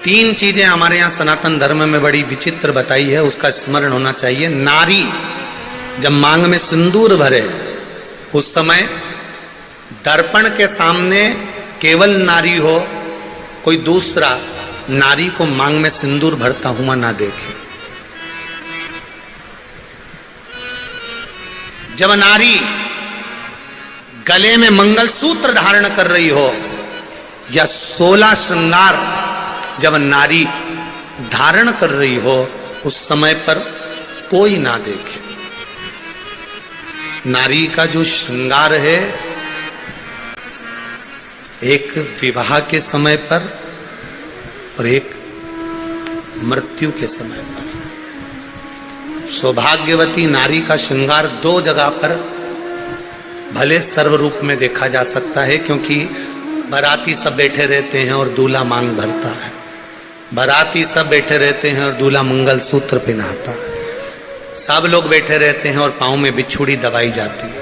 तीन चीजें हमारे यहाँ सनातन धर्म में बड़ी विचित्र बताई है, उसका स्मरण होना चाहिए। नारी जब मांग में सिंदूर भरे उस समय दर्पण के सामने केवल नारी हो, कोई दूसरा नारी को मांग में सिंदूर भरता हुआ ना देखे। जब नारी गले में मंगलसूत्र धारण कर रही हो या 16 श्रृंगार जब नारी धारण कर रही हो, उस समय पर कोई ना देखे। नारी का जो श्रृंगार है, एक विवाह के समय पर और एक मृत्यु के समय पर। सौभाग्यवती नारी का श्रृंगार दो जगह पर भले सर्वरूप में देखा जा सकता है, क्योंकि बाराती सब बैठे रहते हैं और दूल्हा मांग भरता है, बाराती सब बैठे रहते हैं और दूल्हा मंगलसूत्र पहनाता है, सब लोग बैठे रहते हैं और पांव में बिछुड़ी दबाई जाती है,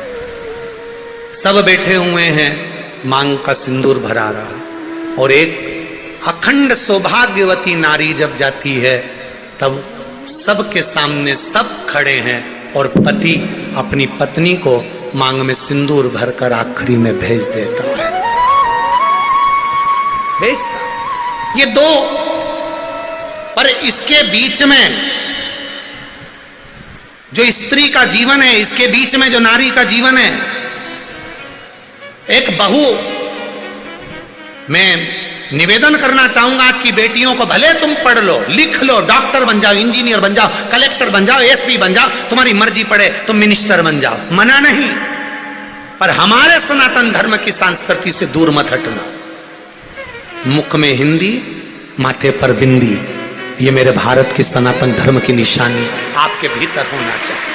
सब बैठे हुए हैं, मांग का सिंदूर भरा रहा। और एक अखंड सौभाग्यवती नारी जब जाती है, तब सबके सामने सब खड़े हैं और पति अपनी पत्नी को मांग में सिंदूर भरकर आखिरी में भेज देता है, भेजता। ये दो, पर इसके बीच में जो स्त्री का जीवन है, इसके बीच में जो नारी का जीवन है, एक बहू, मैं निवेदन करना चाहूंगा आज की बेटियों को, भले तुम पढ़ लो, लिख लो, डॉक्टर बन जाओ, इंजीनियर बन जाओ, कलेक्टर बन जाओ, एसपी बन जाओ, तुम्हारी मर्जी पड़े, तुम मिनिस्टर बन जाओ, मना नहीं, पर हमारे सनातन धर्म की संस्कृति से दूर मत हटना। मुख में हिंदी, माथे पर बिंदी, ये मेरे भारत की सनातन धर्म की निशानी आपके भीतर होना चाहिए।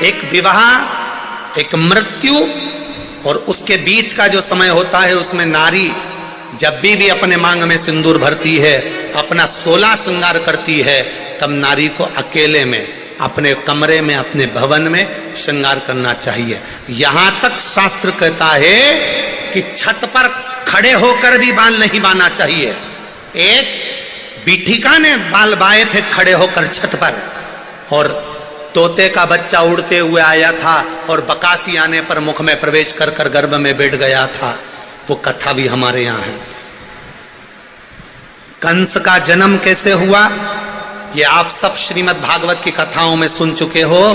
एक विवाह, एक मृत्यु और उसके बीच का जो समय होता है, उसमें नारी जब भी अपने मांग में सिंदूर भरती है, अपना 16 श्रृंगार करती है, तब नारी को अकेले में अपने कमरे में, अपने भवन में श्रृंगार करना चाहिए। यहां तक शास्त्र कहता है कि छत पर खड़े होकर भी बाल नहीं बांधना चाहिए। एक बीठिका ने बाल बाए थे खड़े होकर छत पर, और तोते का बच्चा उड़ते हुए आया था और बकासी आने पर मुख में प्रवेश कर कर गर्भ में बैठ गया था। वो कथा भी हमारे यहां है। कंस का जन्म कैसे हुआ, ये आप सब श्रीमद् भागवत की कथाओं में सुन चुके हो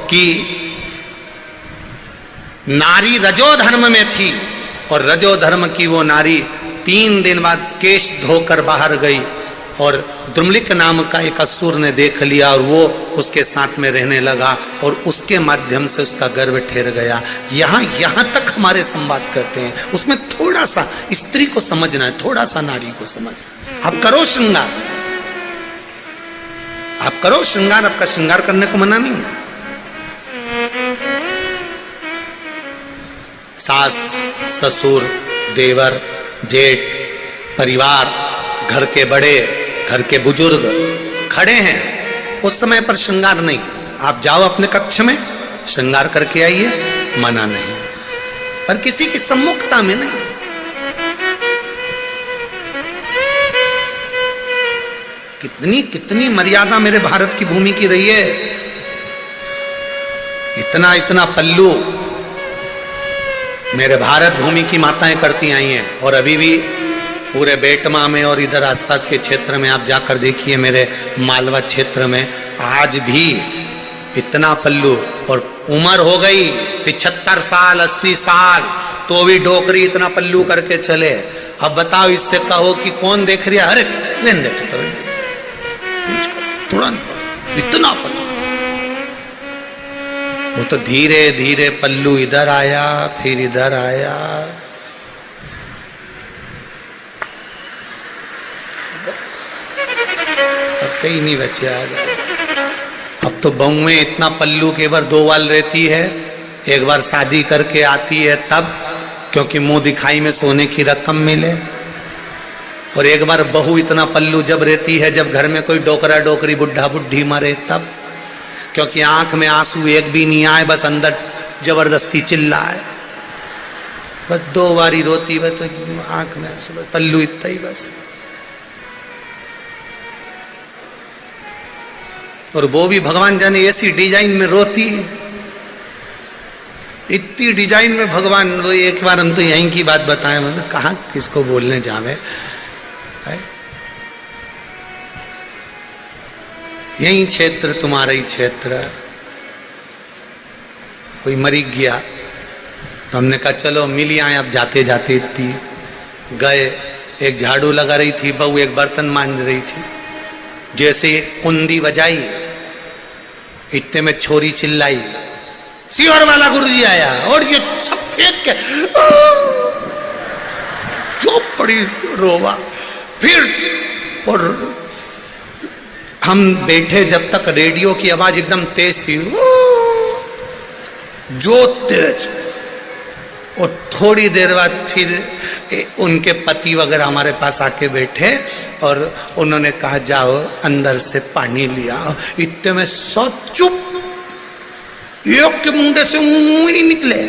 कि नारी रजो धर्म में थी और रजो धर्म की वो नारी 3 दिन बाद केश धोकर बाहर गई और द्रुमलिक नाम का एक असुर ने देख लिया और वो उसके साथ में रहने लगा और उसके माध्यम से उसका गर्भ ठहर गया। यहां तक हमारे संवाद करते हैं, उसमें थोड़ा सा स्त्री को समझना है, थोड़ा सा नारी को समझना। आप करो श्रृंगार, आप करो श्रृंगार, आपका श्रृंगार करने को मना नहीं है। सास, ससुर, देवर, जेठ, परिवार, घर के बड़े, घर के बुजुर्ग खड़े हैं, उस समय पर श्रृंगार नहीं। आप जाओ अपने कक्ष में, श्रृंगार करके आइए, मना नहीं, पर किसी की सम्मुखता में नहीं। कितनी कितनी मर्यादा मेरे भारत की भूमि की रही है। इतना इतना पल्लू मेरे भारत भूमि की माताएं करती आई हैं, और अभी भी पूरे बेटमा में और इधर आसपास के क्षेत्र में आप जाकर देखिए, मेरे मालवा क्षेत्र में आज भी इतना पल्लू, और उम्र हो गई 75 साल 80 साल, तो भी डोकरी इतना पल्लू करके चले। अब बताओ, इससे कहो कि कौन देख रही है, अरे लेन देते तुरंत इतना पल्लू। वो तो धीरे धीरे पल्लू इधर आया, फिर इधर आया, अब कहीं नहीं बचे आ गए। अब तो बहू में इतना पल्लू के बार 2 बाल रहती है, एक बार शादी करके आती है तब, क्योंकि मुंह दिखाई में सोने की रकम मिले, और एक बार बहू इतना पल्लू जब रहती है जब घर में कोई डोकरा डोकरी बुढ़ा बुढ़ी मरे तब, क्योंकि आंख में आंसू एक भी नहीं आए, बस अंदर जबरदस्ती चिल्लाए। बस 2 बारी रोती, बस तो आंख में आंसू, पल्लू इतना ही बस। और वो भी भगवान जाने ऐसी डिजाइन में रोती, इतनी डिजाइन में भगवान। वो एक बार हम तो यहीं की बात बताएं, मतलब कहाँ किसको बोलने जावे, यही क्षेत्र तुम्हारा ही क्षेत्र। कोई मरी गया तो हमने कहा चलो मिल ही आए। अब जाते जाते इतनी गए, एक झाड़ू लगा रही थी बहू, एक बर्तन मांज रही थी, जैसे कुंदी बजाई इतने में छोरी चिल्लाई, सियोर वाला गुरुजी आया, और ये सब फेंक के जो पड़ी रोवा। फिर और हम बैठे जब तक रेडियो की आवाज एकदम तेज थी, जो तेज। और थोड़ी देर बाद फिर उनके पति वगैरह हमारे पास आके बैठे और उन्होंने कहा जाओ अंदर से पानी लिया। इतने में सब चुप, एक के मुंडे से मुंह ही निकले।